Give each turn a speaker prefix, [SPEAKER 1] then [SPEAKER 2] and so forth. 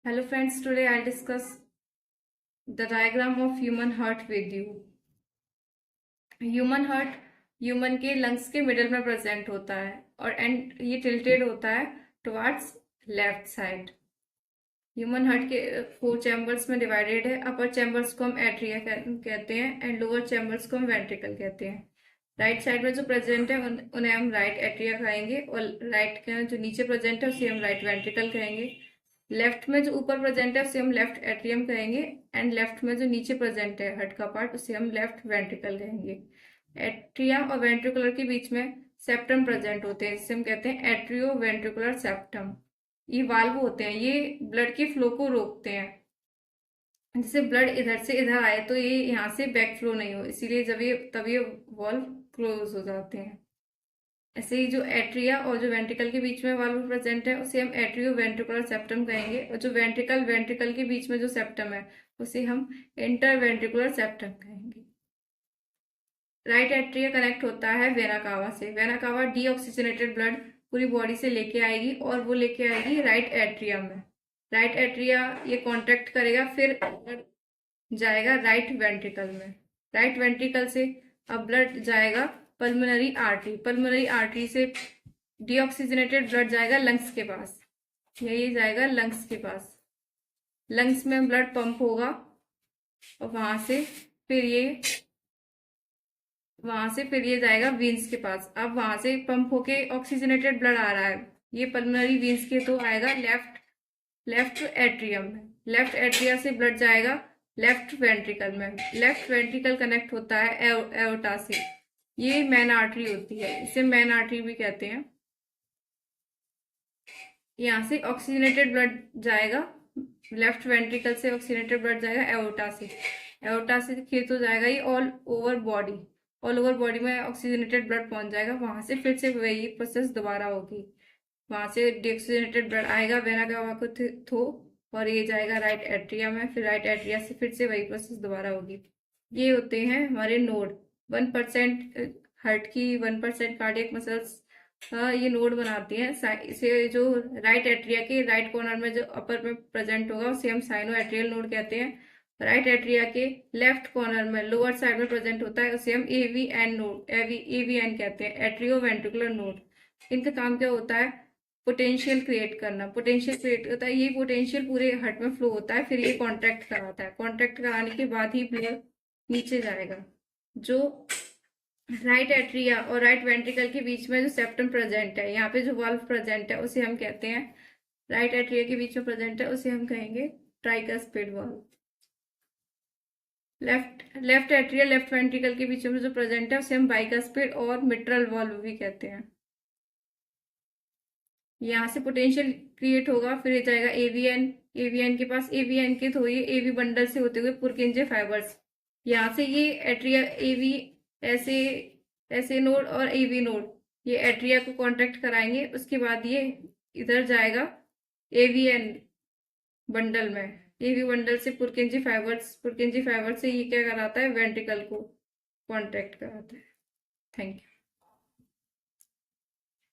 [SPEAKER 1] Hello friends, today I'll discuss the diagram of human heart with you. Human heart human के lungs के middle में present होता है और एंड ये टिल्टेड होता है towards left side. Human heart के 4 चैम्बर्स में डिवाइडेड है। अपर चैम्बर्स को हम एट्रिया कहते हैं एंड लोअर चैम्बर्स को हम वेंट्रिकल कहते हैं। राइट साइड में जो प्रेजेंट है उन्हें हम राइट एट्रिया कहेंगे और राइट का जो नीचे प्रेजेंट है उसे हम राइट वेंट्रिकल कहेंगे। लेफ्ट में जो ऊपर प्रेजेंट है उसे हम लेफ्ट एट्रियम कहेंगे एंड लेफ्ट में जो नीचे प्रेजेंट है हार्ट का पार्ट उसे हम लेफ्ट वेंट्रिकल कहेंगे। एट्रिया और वेंट्रिकुलर के बीच में सेप्टम प्रेजेंट होते हैं जिसे हम कहते हैं एट्रियो वेंट्रिकुलर सेप्टम। ये वाल्व होते हैं, ये ब्लड के फ्लो को रोकते हैं। जैसे ब्लड इधर से इधर आए तो ये यहाँ से बैक फ्लो नहीं हो, इसीलिए तब ये वाल्व क्लोज हो जाते हैं। ऐसे ही जो एट्रिया और जो वेंट्रिकल के बीच में वाल्व प्रेजेंट है उसे हम एट्रियो वेंट्रिकुलर सेप्टम कहेंगे और जो वेंट्रिकल के बीच में जो सेप्टम है उसे हम इंटर वेंट्रिकुलर सेप्टम कहेंगे। राइट एट्रिया कनेक्ट होता है वेना कावा से। वेना कावा डीऑक्सीजनेटेड ब्लड पूरी बॉडी से लेके आएगी और वो लेके आएगी राइट एट्रिया में। राइट एट्रिया ये कॉन्ट्रैक्ट करेगा, फिर ब्लड जाएगा राइट वेंट्रिकल में। राइट वेंट्रिकल से अब ब्लड जाएगा पल्मोनरी आर्टरी। पल्मोनरी आर्टरी से डीऑक्सीजनेटेड ब्लड जाएगा लंग्स के पास, यही जाएगा लंग्स के पास। लंग्स में ब्लड पंप होगा और वहां से फिर ये जाएगा वीन्स के पास। अब वहां से पंप होके ऑक्सीजनेटेड ब्लड आ रहा है, ये पल्मोनरी वीन्स के तो आएगा लेफ्ट एट्रियम में। लेफ्ट एट्रिया से ब्लड जाएगा लेफ्ट वेंट्रिकल में। लेफ्ट वेंट्रिकल कनेक्ट होता है एओर्टा से। ये मेन आर्टरी होती है, इसे मेन आर्टरी भी कहते हैं। यहाँ से ऑक्सीजनेटेड ब्लड जाएगा, लेफ्ट वेंट्रिकल से ऑक्सीजनेटेड ब्लड जाएगा एओर्टा से। एओर्टा से फिर तो जाएगा ये ऑल ओवर बॉडी में ऑक्सीजनेटेड ब्लड पहुंच जाएगा। वहां से फिर से वही प्रोसेस दोबारा होगी, वहां से डीऑक्सीजनेटेड ब्लड आएगा वेना कावा को थ्रू और ये जाएगा राइट एट्रिया में। फिर राइट एट्रिया से फिर से वही प्रोसेस दोबारा होगी। ये होते हैं हमारे नोड। 1% हार्ट की 1% कार्डियक मसल्स ये नोड बनाती हैं। इसे जो राइट एट्रिया के राइट कॉर्नर में जो अपर में प्रेजेंट होगा उसे हम साइनो एट्रियल नोड कहते हैं। राइट एट्रिया के लेफ्ट कॉर्नर में लोअर साइड में प्रेजेंट होता है उसे हम एवीएन नोड एवीएन कहते हैं, एट्रियो वेंट्रिकुलर नोड। इनका काम क्या होता है? पोटेंशियल क्रिएट करना। पोटेंशियल क्रिएट होता है, ये पोटेंशियल पूरे हार्ट में फ्लो होता है, फिर ये कॉन्ट्रैक्ट कराता है। कॉन्ट्रैक्ट कराने के बाद ही ब्लड नीचे जाएगा। जो राइट एट्रिया और राइट वेंट्रिकल के बीच में जो सेप्टम प्रेजेंट है, यहाँ पे जो वाल्व प्रेजेंट है उसे हम कहते हैं, राइट एट्रिया के बीच में प्रेजेंट है उसे हम कहेंगे tricuspid valve. Left atria left ventricle के बीच में जो प्रेजेंट है उसे हम बाइकस्पिड और मिट्रल वाल्व भी कहते हैं। यहाँ से पोटेंशियल क्रिएट होगा, फिर ये जाएगा एवीएन के पास। एवीएन के थ्रू ये एवी बंडल से होते हुए पुरकिंजे फाइबर्स, यहाँ से ये एट्रिया एवी ऐसे नोड और एवी नोड ये एट्रिया को कॉन्ट्रैक्ट कराएंगे। उसके बाद ये इधर जाएगा एवीएन बंडल में। एवी बंडल से पुरकिंजी फाइबर्स से ये क्या कराता है? वेंट्रिकल को कॉन्ट्रैक्ट कराता है। Thank you.